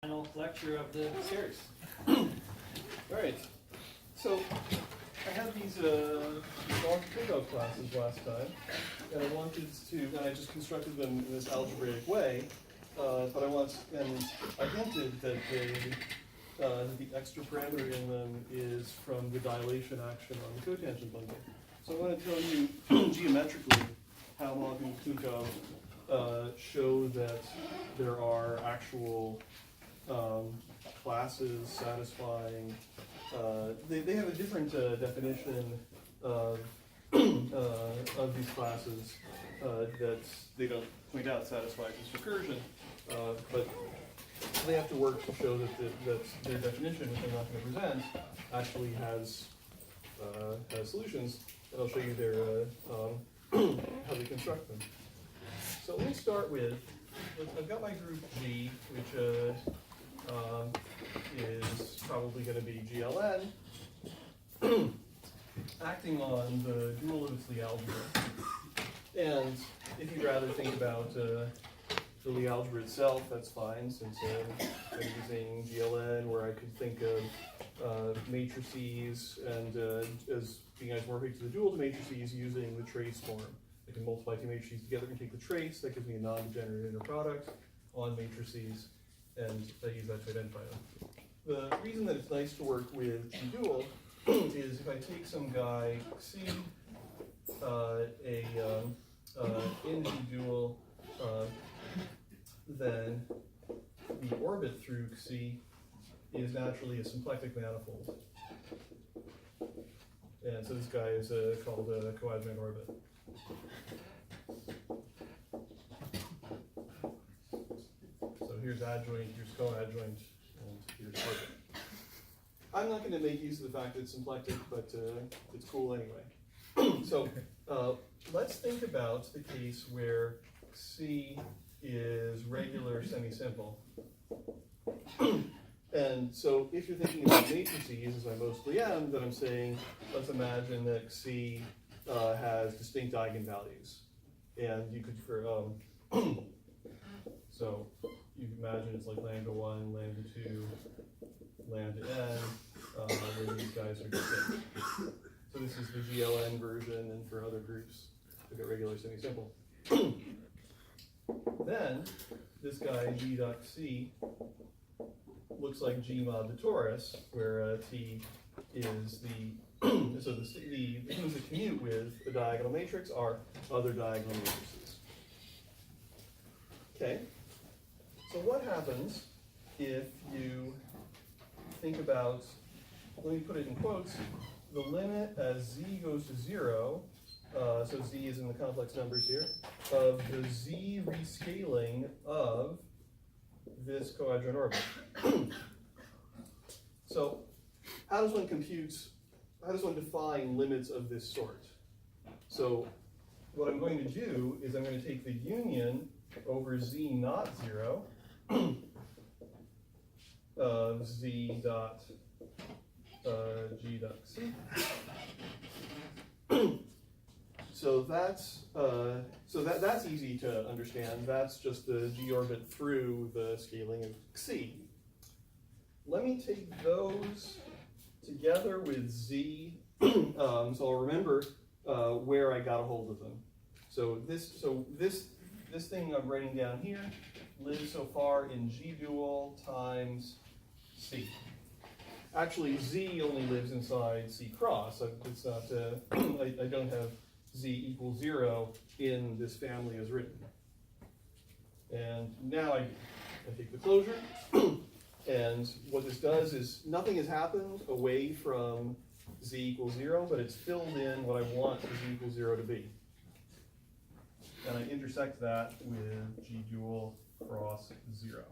Final lecture of the series. All right. So I had these long trade-off classes last time, and I wanted to, and I just constructed them in this algebraic way. But I hinted that the extra parameter in them is from the dilation action on the cotangent bundle. So I want to tell you geometrically how log and Knutson show that there are actual classes satisfying. They have a different definition of these classes that they don't point out satisfies this recursion, but they have to work to show that their definition, which I'm not going to present, actually has solutions, and I'll show you how they construct them. So let me start with, I've got my group G, which is probably going to be GLN, acting on the dual of its Lie algebra. And if you'd rather think about the Lie algebra itself, that's fine, since I'm using GLN, where I could think of matrices and as being isomorphic to the dual to matrices using the trace form. I can multiply two matrices together and take the trace. That gives me a non-degenerate inner product on matrices, and I use that to identify them. The reason that it's nice to work with G-dual is if I take some guy C, in G-dual, then the orbit through C is naturally a symplectic manifold. And so this guy is called a coadjoint orbit. So here's adjoint, here's coadjoint, and here's orbit. I'm not going to make use of the fact that it's symplectic, but it's cool anyway. So let's think about the case where C is regular semi-simple. And so if you're thinking about matrices, as I mostly am, then I'm saying, let's imagine that C has distinct eigenvalues. And you could, so you can imagine it's like lambda 1, lambda 2, lambda n, where these guys are distinct. So this is the GLN version, and for other groups, we get regular semi-simple. Then, this guy, G dot C, looks like G mod the torus, where T is the, so the things that commute with the diagonal matrix are other diagonal matrices. Okay, so what happens if you think about, let me put it in quotes, the limit as Z goes to 0, so Z is in the complex numbers here, of the Z rescaling of this coadjoint orbit. So how does one define limits of this sort? So what I'm going to do is I'm going to take the union over Z not 0 of Z dot G dot C. So that's easy to understand. That's just the G orbit through the scaling of C. Let me take those together with Z. So I'll remember where I got a hold of them. So this thing I'm writing down here lives so far in G dual times C. Actually, Z only lives inside C cross. It's not. I don't have Z equals 0 in this family as written. And now I take the closure, and what this does is nothing has happened away from Z equals 0, but it's filled in what I want Z equals 0 to be. And I intersect that with G dual cross 0.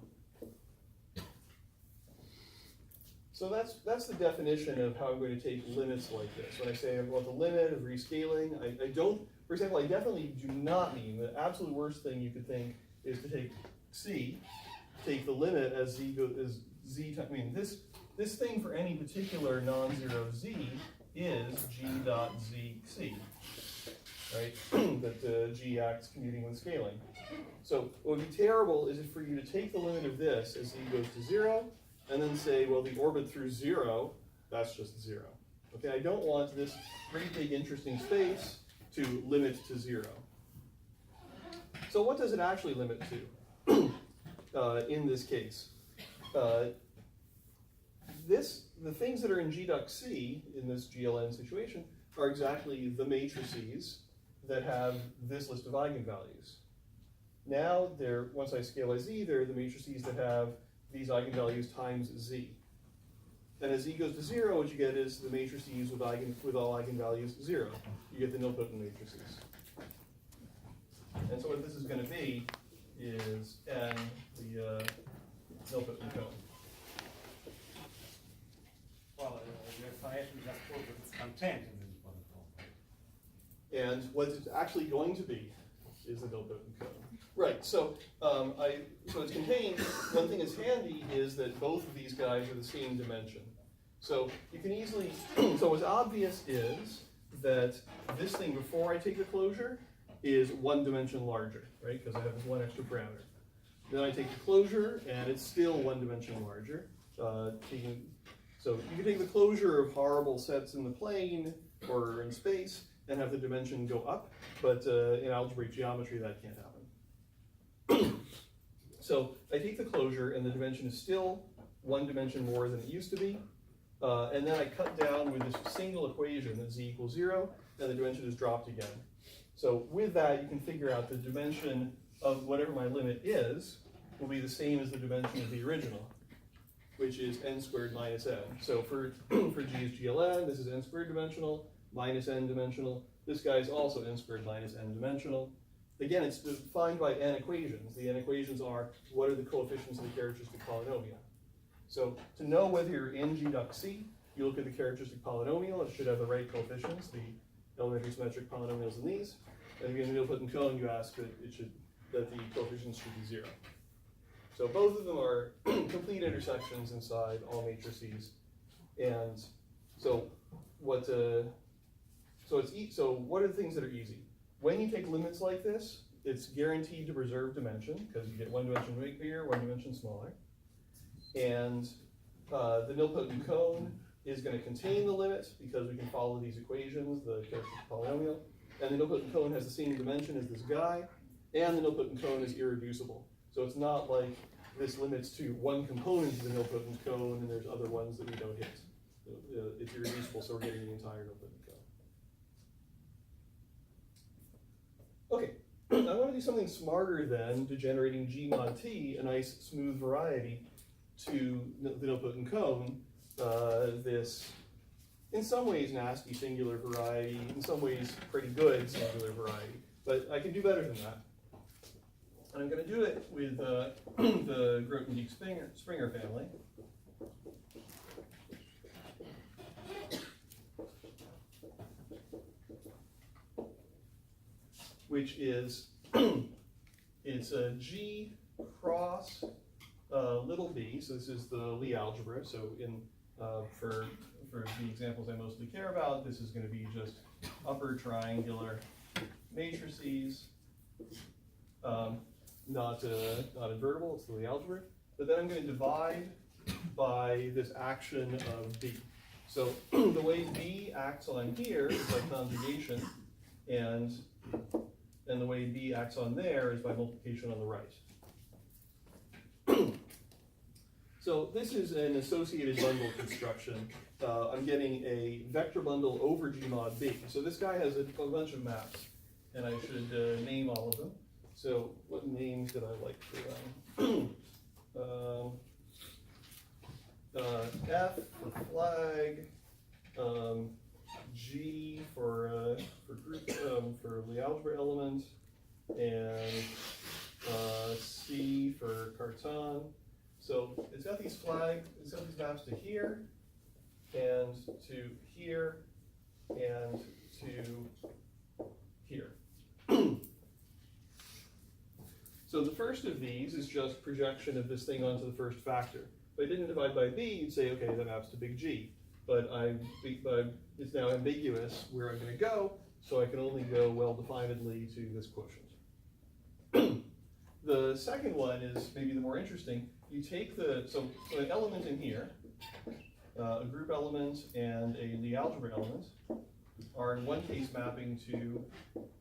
So that's the definition of how I'm going to take limits like this. When I say I want the limit of rescaling, I don't, for example, I definitely do not mean the absolute worst thing you could think is to take C, take the limit as Z goes, as Z, I mean, this thing for any particular non-zero Z is G dot Z C. right? That G acts commuting with scaling. So what would be terrible is if for you to take the limit of this as Z goes to 0, and then say, well, the orbit through 0, that's just 0. Okay, I don't want this great big interesting space to limit to 0. So what does it actually limit to in this case? The things that are in G.C in this GLN situation are exactly the matrices that have this list of eigenvalues. Now, once I scale by Z, they're the matrices that have these eigenvalues times Z. And as Z goes to 0, what you get is the matrices with all eigenvalues 0. You get the nilpotent matrices. And so what this is going to be is N, the nilpotent cone. Well, your variation just put its content in the nilpotent cone. And what it's actually going to be is the nilpotent cone. Right, so so it's contained. One thing that's handy is that both of these guys are the same dimension. So you can easily, so what's obvious is that this thing before I take the closure is one dimension larger, right? Because I have this one extra parameter. Then I take the closure and it's still one dimension larger. So you can take the closure of horrible sets in the plane or in space and have the dimension go up, but in algebraic geometry that can't happen. So I take the closure and the dimension is still one dimension more than it used to be. And then I cut down with this single equation that Z equals 0, and the dimension is dropped again. So with that, you can figure out the dimension of whatever my limit is will be the same as the dimension of the original, which is n squared minus n. So for G's GLN, this is n squared dimensional minus n dimensional. This guy is also n squared minus n dimensional. Again, it's defined by n equations. The n equations are what are the coefficients of the characteristic polynomial. So to know whether you're in G.C, you look at the characteristic polynomial. It should have the right coefficients, the elementary symmetric polynomials in these. And if you're in the nilpotent cone, you ask that the coefficients should be 0. So both of them are complete intersections inside all matrices. And so what are the things that are easy? When you take limits like this, it's guaranteed to preserve dimension because you get one dimension bigger, one dimension smaller. And the nilpotent cone is going to contain the limit because we can follow these equations, the characteristic polynomial. And the nilpotent cone has the same dimension as this guy, and the nilpotent cone is irreducible. So it's not like this limits to one component of the nilpotent cone and there's other ones that we don't hit. It's irreducible, so we're getting the entire nilpotent cone. Okay, I want to do something smarter then to generating G mod T, a nice smooth variety to the nilpotent cone, this in some ways nasty singular variety, in some ways pretty good singular variety, but I can do better than that. And I'm going to do it with the Grothendieck-Springer family. Which is, it's a G cross little b, so this is the Lie algebra, so for the examples I mostly care about, this is going to be just upper triangular matrices, not invertible, it's the Lie algebra, but then I'm going to divide by this action of b. So the way b acts on here is by conjugation, and the way b acts on there is by multiplication on the right. So this is an associated bundle construction. I'm getting a vector bundle over G mod B. So this guy has a bunch of maps, and I should name all of them. So what names did I like for them? F for flag, G for group for Lie algebra element, and C for carton. So it's got these flags, it's got these maps to here, and to here, and to here. So the first of these is just projection of this thing onto the first factor. If I didn't divide by b, you'd say, okay, that maps to big G. But it's now ambiguous where I'm going to go, So I can only go well-definedly to this quotient. The second one is maybe the more interesting. You take so an element in here, a group element and a Lie algebra element, are in one case mapping to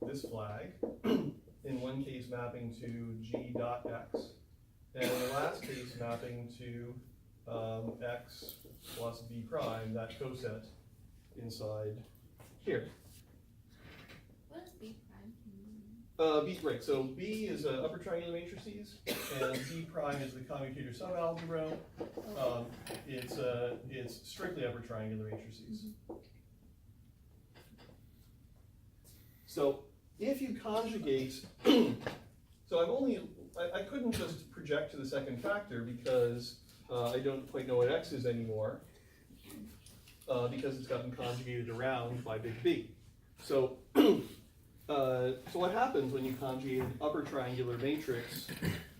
this flag, in one case mapping to g dot x, and in the last case mapping to x plus b prime, that coset inside here. What is B prime? B, right, so B is upper triangular matrices, and B prime is the commutator subalgebra. It's strictly upper triangular matrices. So if you conjugate, so I couldn't just project to the second factor because I don't quite know what x is anymore, because it's gotten conjugated around by big B. So so what happens when you conjugate an upper triangular matrix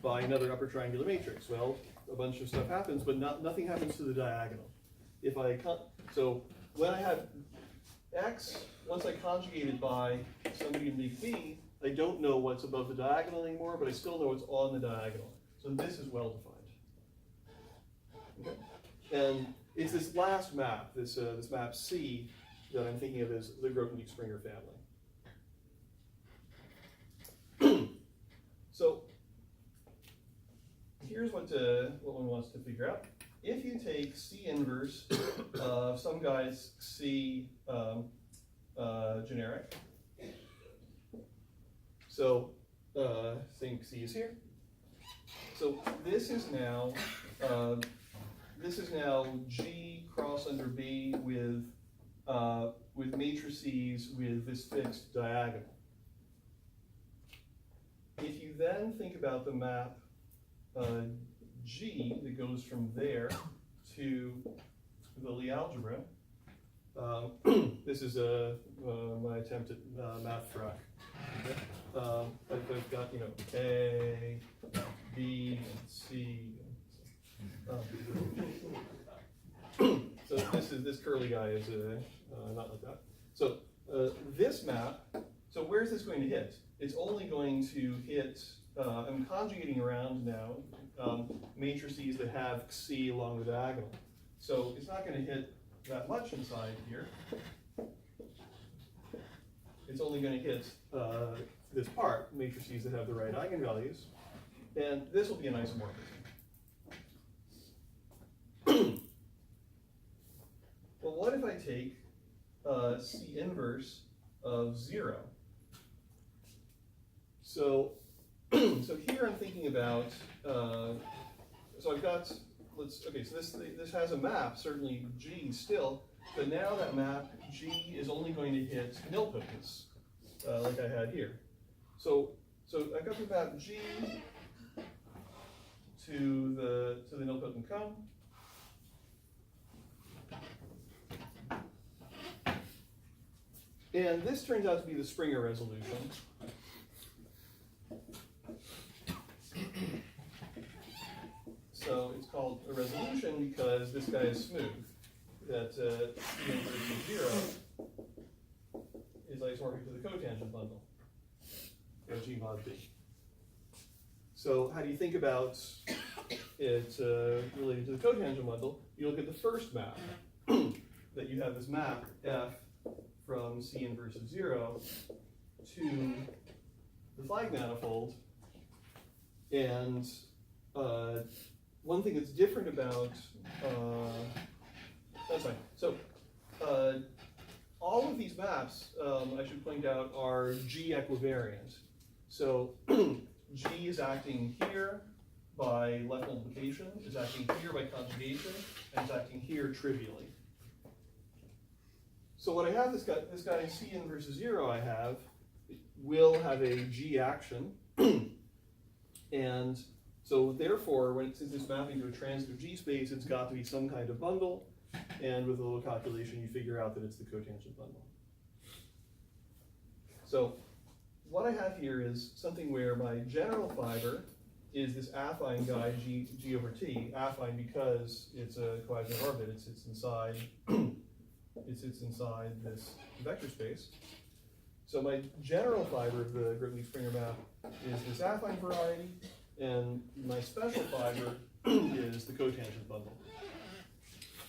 by another upper triangular matrix? Well, a bunch of stuff happens, but nothing happens to the diagonal. So when I have x, once I conjugate it by somebody in big B, I don't know what's above the diagonal anymore, but I still know it's on the diagonal. So this is well defined. Okay? And it's this last map, this map C, that I'm thinking of as the Grothendieck-Springer family. So here's what one wants to figure out. If you take C inverse of some guy's C generic, so think C is here. So this is now G cross under B with matrices with this fixed diagonal. If you then think about the map G that goes from there to the Lie algebra, this is my attempt at math frac. I've got, A, B, and C. So this curly guy is not like that. So this map, so where's this going to hit? It's only going to hit, I'm conjugating around now matrices that have C along the diagonal. So it's not going to hit that much inside here. It's only going to hit this part, matrices that have the right eigenvalues, and this will be an isomorphism. Well, what if I take C inverse of 0? So, so here I'm thinking about, so I've got, so this has a map, certainly G still, but now that map G is only going to hit nilpotents, like I had here. So I've got the map G to the nilpotent cone. And this turns out to be the Springer resolution. So it's called a resolution because this guy is smooth. That C inverse of 0 is isomorphic to the cotangent bundle of G mod B. So how do you think about it related to the cotangent bundle? You look at the first map, that you have this map F from C inverse of 0 to the flag manifold. And one thing that's different about, that's fine. So all of these maps, I should point out, are G equivariant. So G is acting here by left multiplication, is acting here by conjugation, and is acting here trivially. So what I have, this guy C inverse of 0 I have, will have a G action, and so therefore, since it's mapping to a transitive G space, it's got to be some kind of bundle, and with a little calculation, you figure out that it's the cotangent bundle. So what I have here is something where my general fiber is this affine guy G over T, affine because it's a coadjuvant orbit, it sits inside this vector space. So my general fiber of the Grottleaf-Springer map is this affine variety, and my special fiber is the cotangent bundle.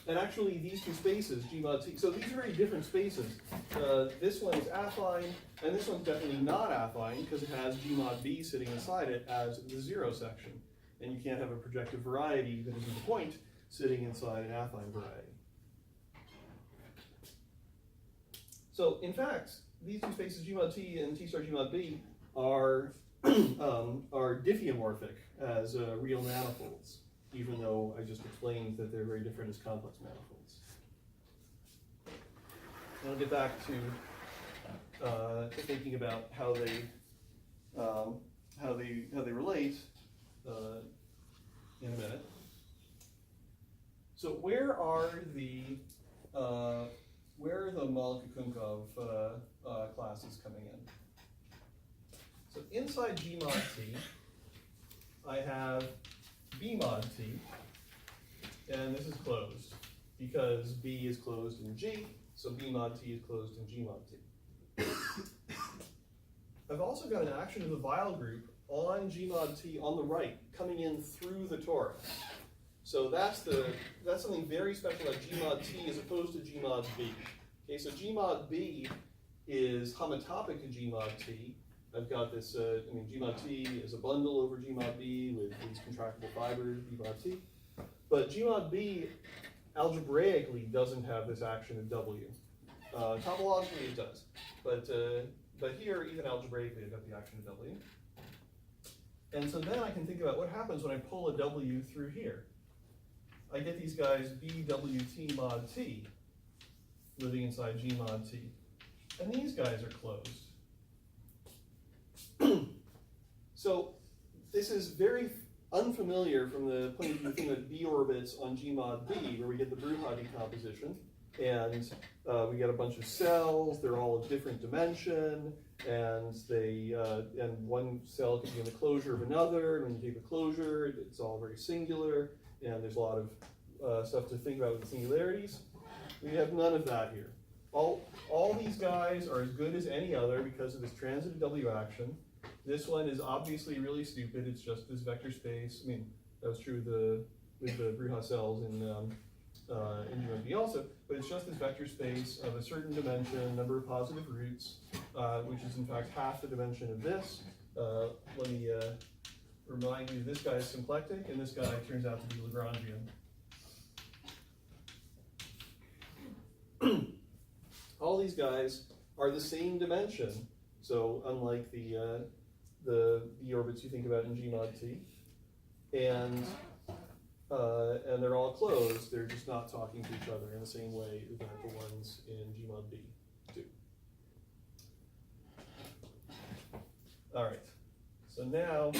And actually, these two spaces, G mod T, so these are very different spaces. This one is affine, and this one's definitely not affine because it has G mod B sitting inside it as the zero section. And you can't have a projective variety that isn't a point sitting inside an affine variety. So in fact, these two spaces, G mod T and T star G mod B, are diffeomorphic as real manifolds, even though I just explained that they're very different as complex manifolds. And I'll get back to thinking about how they relate in a minute. So where are the Malka-Kunkov classes coming in? So inside G mod T, I have B mod T, and this is closed because B is closed in G, so B mod T is closed in G mod T. I've also got an action of the Weil group on G mod T on the right, coming in through the torus. So that's something very special about G mod T as opposed to G mod B. Okay, so G mod B is homotopic to G mod T. I've got this, G mod T is a bundle over G mod B with these contractible fibers, B mod T. But G mod B algebraically doesn't have this action of W. Topologically it does. But here, even algebraically, I've got the action of W. And so then I can think about what happens when I pull a W through here. I get these guys BWT mod T living inside G mod T. And these guys are closed. So this is very unfamiliar from the point of view of thinking about B orbits on G mod B, where we get the Bruja decomposition, and we get a bunch of cells. They're all of different dimension, and and one cell could be in the closure of another. And when you take the closure, it's all very singular, and there's a lot of stuff to think about with the singularities. We have none of that here. All these guys are as good as any other because of this transitive W action. This one is obviously really stupid. It's just this vector space. I mean, that was true with the Bruja cells in G1B also, but it's just this vector space of a certain dimension, number of positive roots, which is in fact half the dimension of this. Let me remind you, this guy is symplectic, and this guy turns out to be Lagrangian. All these guys are the same dimension, so unlike the B orbits you think about in G mod T, and they're all closed. They're just not talking to each other in the same way that the ones in G mod B do. All right, so now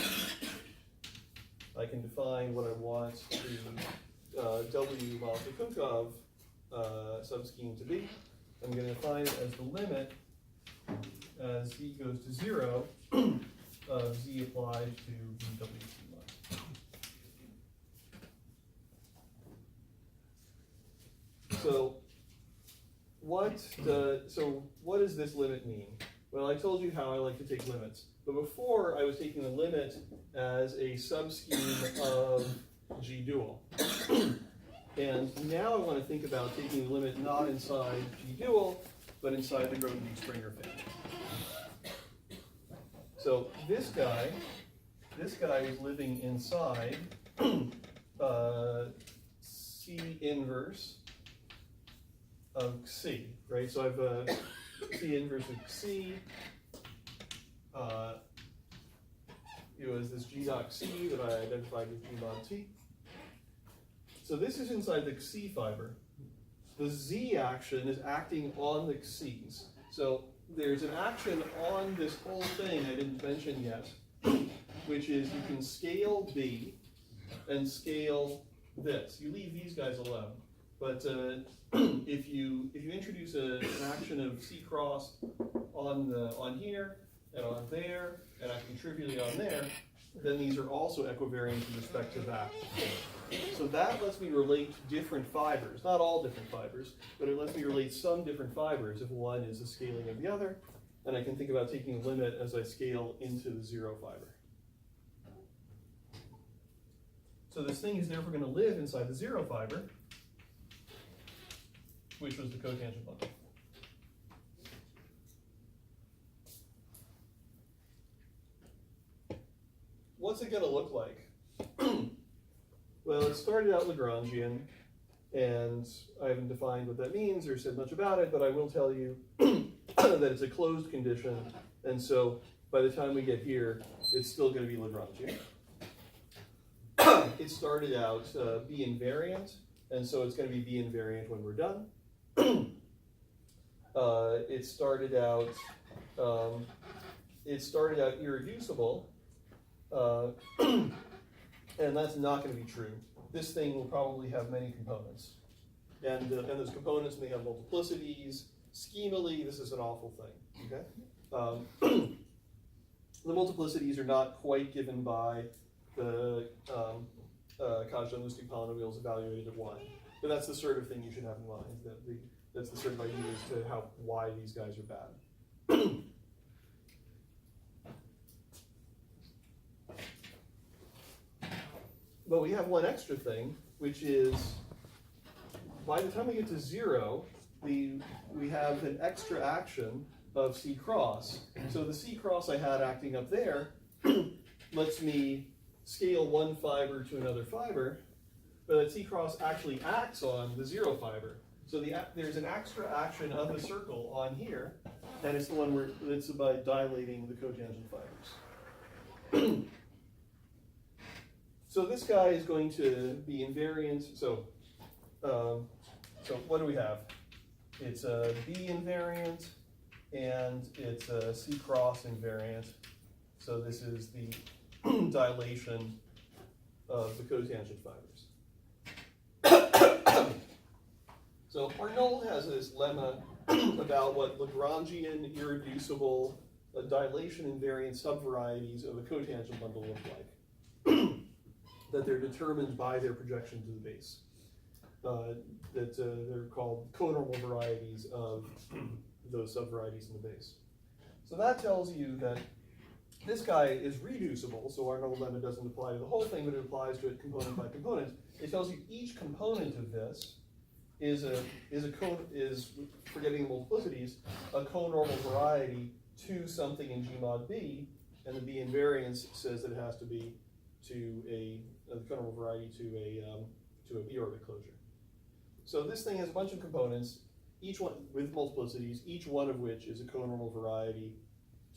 I can define what I want the W Malka-Kunkov subscheme to be. I'm going to define it as the limit as Z goes to 0 of Z applied to BWT mod. So what does this limit mean? Well, I told you how I like to take limits. But before, I was taking the limit as a subscheme of G dual. And now I want to think about taking the limit not inside G dual, but inside the Grottleaf-Springer family. So this guy is living inside C inverse of C, right? So I've C inverse of C. It was this G dot C that I identified with G mod T. So this is inside the Xi fiber. The Z action is acting on the X's. So there's an action on this whole thing I didn't mention yet, which is you can scale B and scale this. You leave these guys alone. But if you introduce an action of C cross on here and on there, and I can trivially on there, then these are also equivariant with respect to that. So that lets me relate different fibers, not all different fibers, but it lets me relate some different fibers if one is a scaling of the other, and I can think about taking a limit as I scale into the 0 fiber. So this thing is therefore going to live inside the 0 fiber, which was the cotangent bundle. What's it going to look like? Well, it started out Lagrangian, and I haven't defined what that means or said much about it, but I will tell you that it's a closed condition, and so by the time we get here, it's still going to be Lagrangian. It started out B invariant, and so it's going to be B invariant when we're done. It started out irreducible, and that's not going to be true. This thing will probably have many components, and those components may have multiplicities. Schemally, this is an awful thing. Okay, the multiplicities are not quite given by the Kazhdan-Lustig polynomials evaluated at 1, but that's the sort of thing you should have in mind. That's the sort of idea as to why these guys are bad. But we have one extra thing, which is by the time we get to 0, we have an extra action of C cross. So the C cross I had acting up there lets me scale one fiber to another fiber, but that C cross actually acts on the 0 fiber. So there's an extra action of the circle on here, and it's the one where it's by dilating the cotangent fibers. So this guy is going to be invariant. So what do we have? It's a B invariant, and it's a C cross invariant. So this is the dilation of the cotangent fibers. So Arnold has this lemma about what Lagrangian irreducible dilation invariant subvarieties of a cotangent bundle look like. That they're determined by their projection to the base. They're called conormal varieties of those subvarieties in the base. So that tells you that this guy is reducible, so Arnold lemma doesn't apply to the whole thing, but it applies to it component by component. It tells you each component of this is forgetting the multiplicities, a conormal variety to something in G mod B, and the B invariance says that it has to be to a conormal variety to a B orbit closure. So this thing has a bunch of components, each one with multiplicities, each one of which is a conormal variety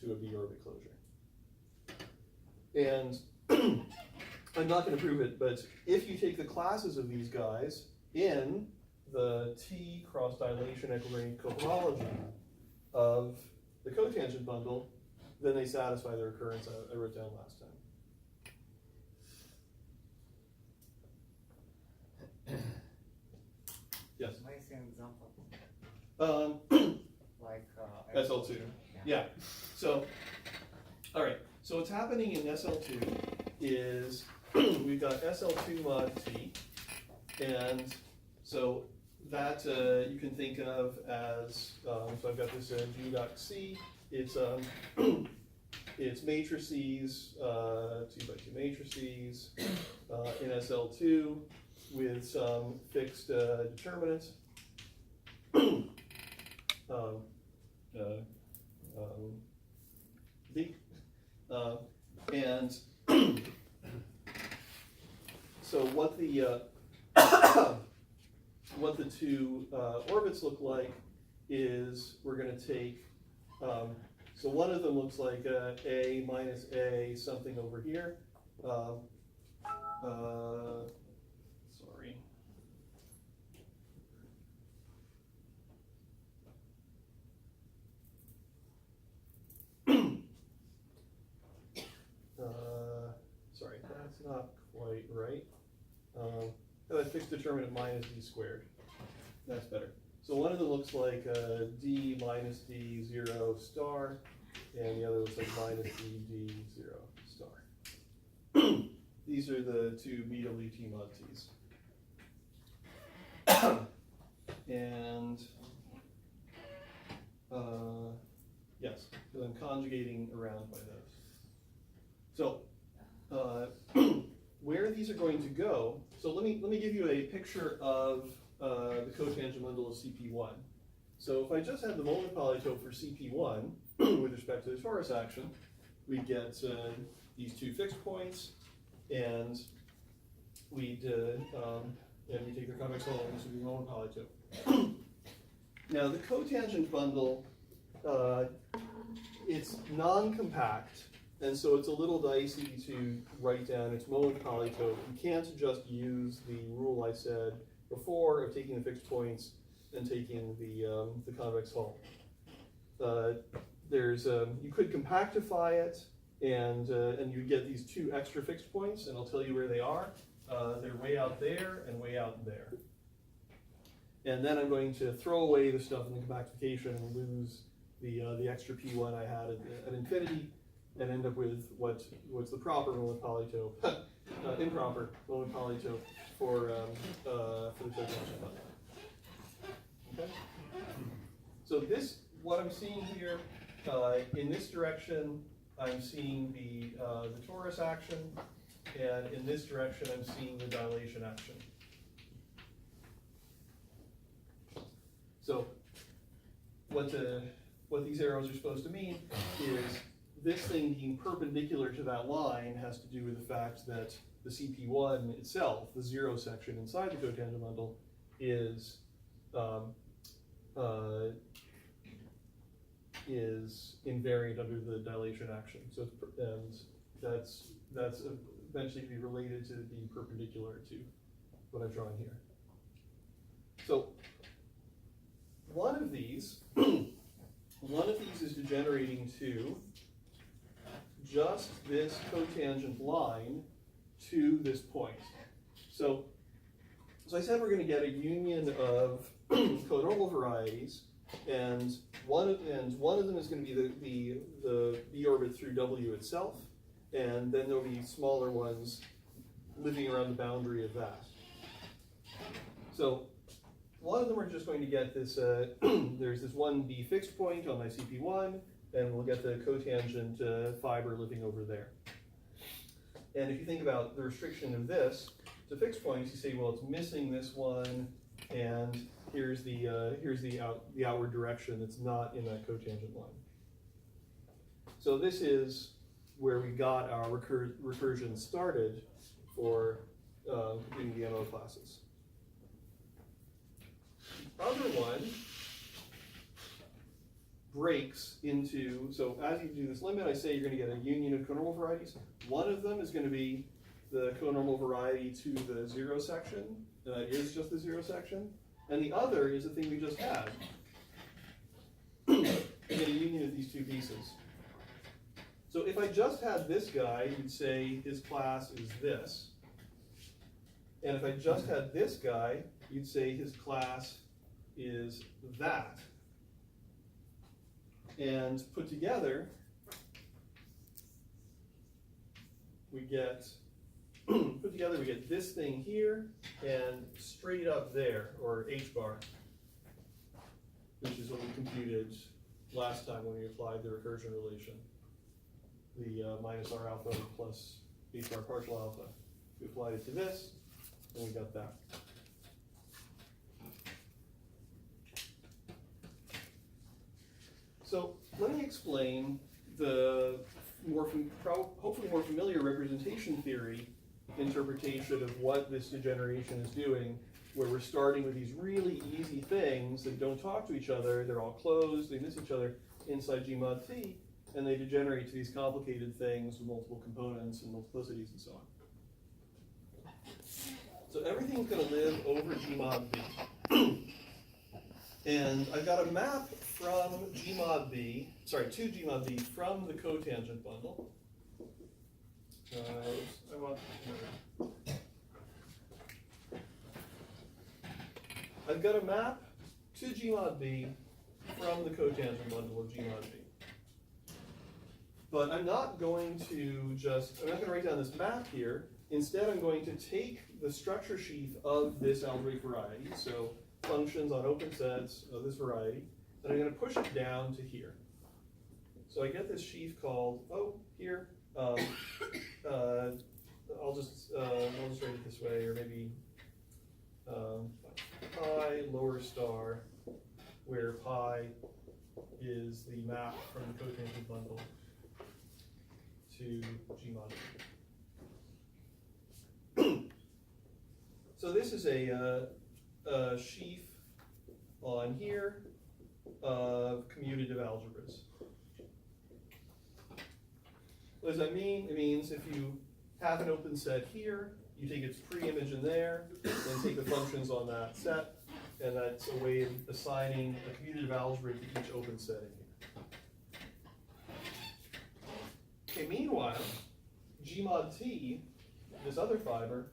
to a B orbit closure. And I'm not going to prove it, but if you take the classes of these guys in the T cross dilation equivariant cohomology of the cotangent bundle, then they satisfy the recurrence I wrote down last time. Yes? Nice example. Like SL2. Yeah. So, all right. So what's happening in SL2 is we've got SL2 mod T, and so that you can think of as, so I've got this G dot C. It's it's matrices, 2 by 2 matrices in SL2 with some fixed determinants. D. And so what the what the two orbits look like is we're going to take, so one of them looks like A minus A something over here. Sorry. Sorry, that's not quite right. That fixed determinant minus D squared. That's better. So one of them looks like D minus D 0 star, and the other looks like minus D D 0 star. These are the two BWT mod T's. And yes. conjugating around by those. So where these are going to go, so let me give you a picture of the cotangent bundle of CP1. So if I just have the moment polytope for CP1 with respect to the torus action, we get these two fixed points, and we take their convex hull, and this would be moment polytope. Now the cotangent bundle, it's non-compact, and so it's a little dicey to write down its moment polytope. You can't just use the rule I said before of taking the fixed points and taking the convex hull. You could compactify it, and you get these two extra fixed points, and I'll tell you where they are. They're way out there and way out there. And then I'm going to throw away the stuff in the compactification and lose the extra P1 I had at infinity, and end up with what's the proper moment polytope, improper moment polytope for the cotangent bundle. Okay. So what I'm seeing here, in this direction, I'm seeing the torus action, and in this direction, I'm seeing the dilation action. So what these arrows are supposed to mean is this thing being perpendicular to that line has to do with the fact that the CP1 itself, the zero section inside the cotangent bundle, is invariant under the dilation action. So that's eventually to be related to being perpendicular to what I've drawn here. So one of these is degenerating to just this cotangent line to this point. So I said we're going to get a union of conormal varieties, and one of them is going to be the B orbit through W itself, and then there'll be smaller ones living around the boundary of that. So one of them we're just going to get this, there's this one B fixed point on my CP1, and we'll get the cotangent fiber living over there. And if you think about the restriction of this to fixed points, you say, well, it's missing this one, and here's the outward direction that's not in that cotangent line. So this is where we got our recursion started for computing the MO classes. The other one breaks into, so as you do this limit, I say you're going to get a union of conormal varieties. One of them is going to be the conormal variety to the zero section, and that is just the zero section. And the other is the thing we just had. You get a union of these two pieces. So if I just had this guy, you'd say his class is this. And if I just had this guy, you'd say his class is that. And put together, we get this thing here and straight up there, or H bar, which is what we computed last time when we applied the recursion relation. The minus R alpha plus H bar partial alpha. We applied it to this, and we got that. So let me explain the hopefully more familiar representation theory interpretation of what this degeneration is doing, where we're starting with these really easy things that don't talk to each other, they're all closed, they miss each other inside G mod Phi, and they degenerate to these complicated things with multiple components and multiplicities and so on. So everything's going to live over G mod B. And I've got a map from G mod B, to G mod B from the cotangent bundle. I've got a map to G mod B from the cotangent bundle of G mod B. But I'm not going to write down this map here. Instead, I'm going to take the structure sheaf of this algebraic variety, so functions on open sets of this variety, and I'm going to push it down to here. So I get this sheaf called, here, I'll just write it this way, or maybe pi lower star, where pi is the map from the cotangent bundle to G mod. So this is a sheaf on here of commutative algebras. What does that mean? It means if you have an open set here, you take its pre-image in there, and take the functions on that set, and that's a way of assigning a commutative algebra to each open set in here. Okay, meanwhile, G mod T, this other fiber,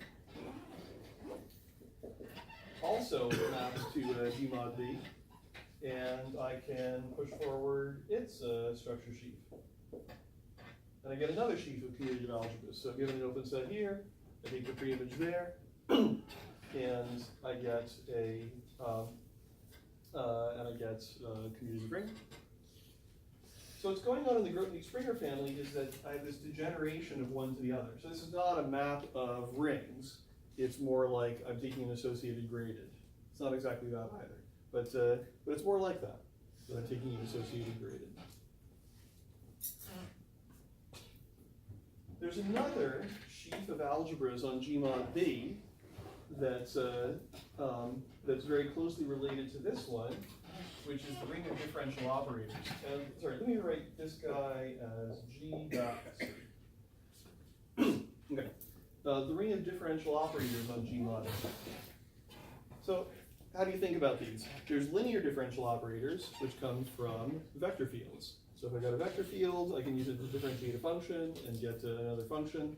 also maps to G mod B, and I can push forward its structure sheaf. And I get another sheaf of commutative algebras. So given an open set here, I take the pre-image there, and I get a commutative ring. So what's going on in the Grothendieck-Springer family is that I have this degeneration of one to the other. So this is not a map of rings. It's more like I'm taking an associated graded. It's not exactly that either, but it's more like that I'm taking an associated graded. There's another sheaf of algebras on G mod B that's very closely related to this one, which is the ring of differential operators. And sorry, let me write this guy as G dot. Okay, the ring of differential operators on G mod A. So how do you think about these? There's linear differential operators, which come from vector fields. So if I got a vector field, I can use it to differentiate a function and get another function,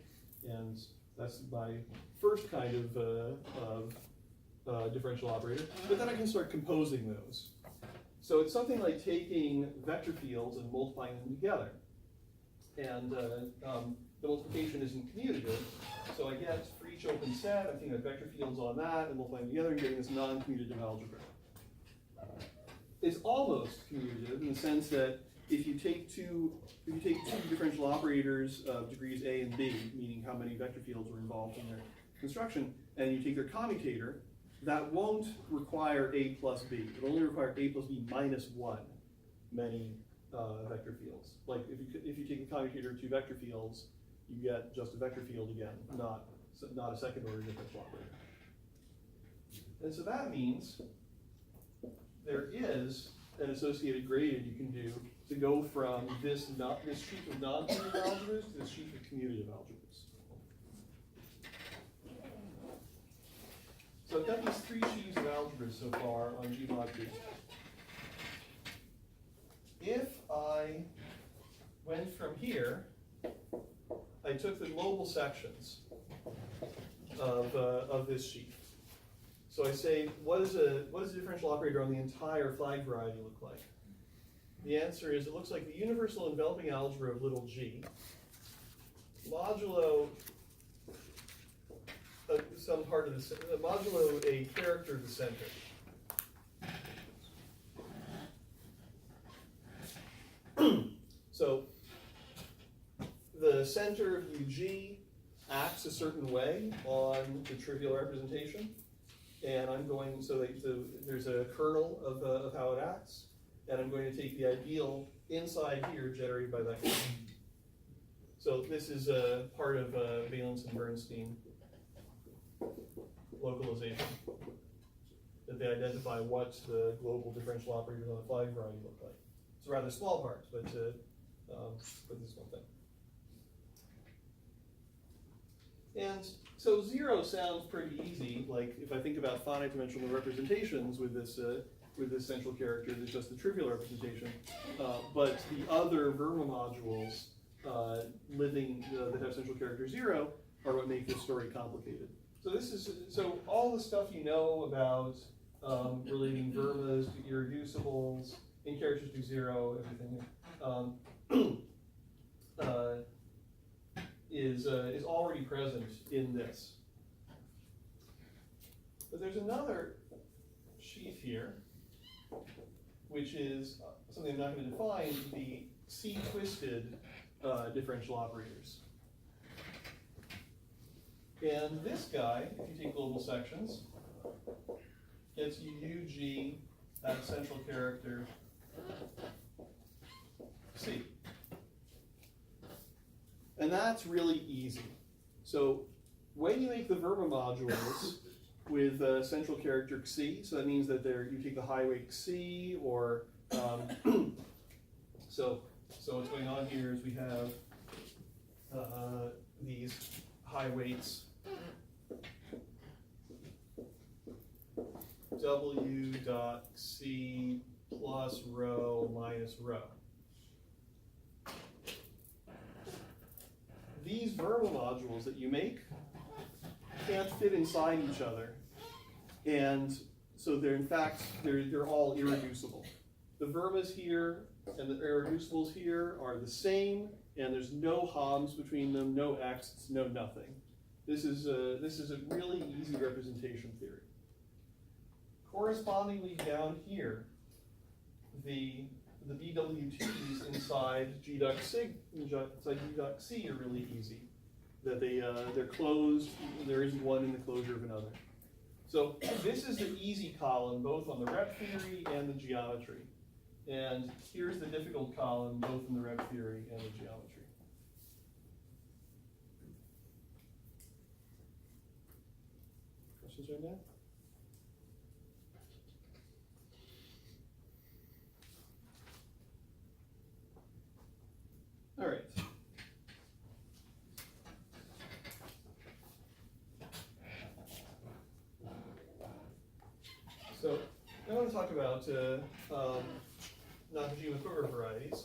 and that's my first kind of differential operator. But then I can start composing those. So it's something like taking vector fields and multiplying them together. And the multiplication isn't commutative, so I get for each open set, I'm taking the vector fields on that and multiplying together and getting this non-commutative algebra. It's almost commutative in the sense that if you take two differential operators of degrees A and B, meaning how many vector fields were involved in their construction, and you take their commutator, that won't require A plus B. It'll only require A plus B minus 1 many vector fields. Like if you take a commutator of two vector fields, you get just a vector field again, not a second order differential operator. And so that means there is an associated gradient you can do to go from this sheaf of non-commutative algebras to this sheaf of commutative algebras. So I've got these three sheaves of algebras so far on G mod B. If I went from here, I took the global sections of this sheaf. So I say, what does a differential operator on the entire flag variety look like? The answer is, it looks like the universal enveloping algebra of little g, modulo some part of the modulo a character of the center. So the center of UG acts a certain way on the trivial representation, and I'm going, so there's a kernel of how it acts, and I'm going to take the ideal inside here generated by that kernel. So this is a part of Valence and Bernstein localization, that they identify what the global differential operators on the flag variety look like. It's a rather small part, but this is one thing. And so 0 sounds pretty easy. Like if I think about finite dimensional representations with this central character, that's just the trivial representation. But the other Verma modules that have central character 0 are what make this story complicated. So all the stuff you know about relating Vermas to irreducibles, in characters to 0, everything is already present in this. But there's another sheaf here, which is something I'm not going to define, the C-twisted differential operators. And this guy, if you take global sections, gets you UG at central character C. And that's really easy. So when you make the Verma modules with central character C, so that means that you take the high weight C, or so what's going on here is we have these high weights W dot C plus rho minus rho. These Verma modules that you make can't fit inside each other, and so they're in fact they're all irreducible. The Vermas here and the irreducibles here are the same, and there's no Homs between them, no X's, no nothing. This is a really easy representation theory. Correspondingly down here, the BWTs inside G duct C are really easy. That they're closed. There isn't one in the closure of another. So this is the easy column, both on the rep theory and the geometry. And here's the difficult column, both in the rep theory and the geometry. Questions right now? All right. So I want to talk about Nakajima Quiver varieties.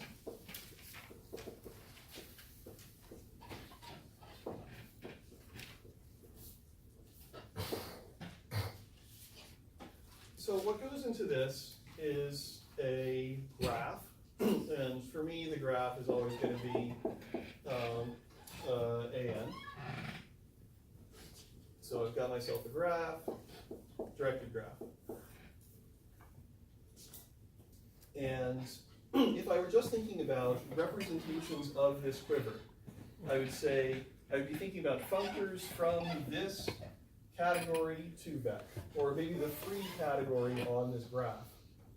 So what goes into this is a graph, and for me the graph is always going to be AN. So I've got myself a graph, directed graph. And if I were just thinking about representations of this quiver, I would be thinking about functors from this category to Vec, or maybe the free category on this graph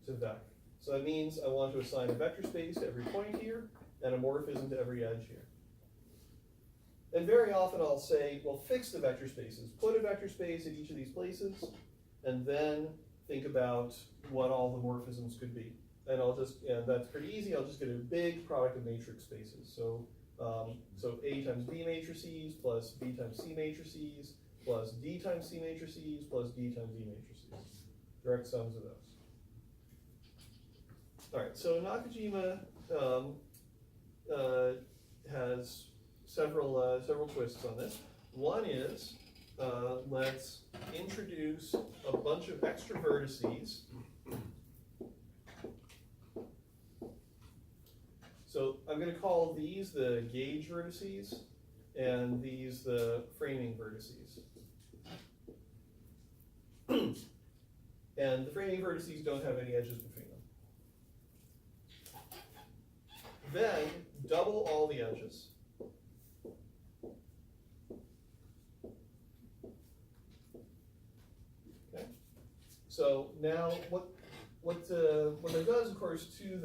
to Vec. So that means I want to assign a vector space to every point here, and a morphism to every edge here. And very often I'll say, well, fix the vector spaces. Put a vector space at each of these places, and then think about what all the morphisms could be. And that's pretty easy. I'll just get a big product of matrix spaces. So A times B matrices plus B times C matrices plus D times C matrices plus D times E matrices. Direct sums of those. All right, so Nakajima has several twists on this. One is, let's introduce a bunch of extra vertices. So I'm going to call these the gauge vertices, and these the framing vertices. And the framing vertices don't have any edges between them. Then double all the edges. Okay. So now what that does, of course, to the